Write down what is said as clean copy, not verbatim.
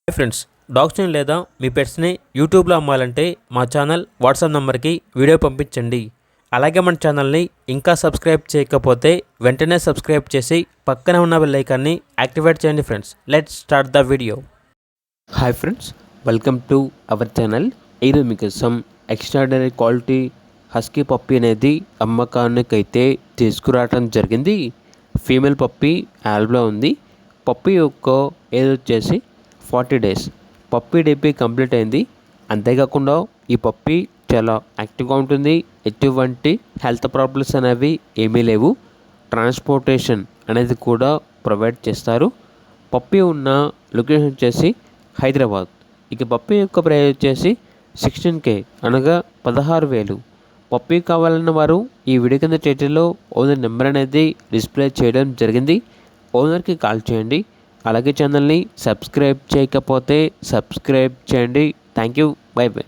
Hi friends, డాగ్స్ని లేదా మీ పెట్స్ని యూట్యూబ్లో అమ్మాలంటే మా ఛానల్ వాట్సాప్ నెంబర్కి వీడియో పంపించండి. అలాగే మన ఛానల్ని ఇంకా సబ్స్క్రైబ్ చేయకపోతే వెంటనే సబ్స్క్రైబ్ చేసి పక్కనే ఉన్న బెల్ ఐకాన్ని యాక్టివేట్ చేయండి. Friends, let's start the video. Hi friends, welcome to our channel. ఈరోజు మీకోసం ఎక్స్ట్రాడనరీ క్వాలిటీ హస్కీ పప్పీ అనేది అమ్మకానికైతే తీసుకురావడం జరిగింది. ఫీమేల్ పప్పీ యాల్బ్లో ఉంది. పప్పీ యొక్క ఏజ్ వచ్చేసి 40 days. పప్పీ డీపీ కంప్లీట్ అయింది. అంతేకాకుండా ఈ పప్పీ చాలా యాక్టివ్గా ఉంటుంది. ఎటువంటి హెల్త్ ప్రాబ్లమ్స్ అనేవి ఏమీ లేవు. ట్రాన్స్పోర్టేషన్ అనేది కూడా ప్రొవైడ్ చేస్తారు. పప్పీ ఉన్న లొకేషన్ వచ్చేసి హైదరాబాద్. ఇక పప్పీ యొక్క ప్రైస్ వచ్చేసి 16K అనగా 16,000. పప్పీ కావాలన్న వారు ఈ వీడియో కింద టైటిల్లో ఓనర్ నెంబర్ అనేది డిస్ప్లే చేయడం జరిగింది. ఓనర్కి కాల్ చేయండి. అలాగే ఛానల్ని సబ్స్క్రైబ్ చేయకపోతే సబ్స్క్రైబ్ చేయండి. Thank you. By by.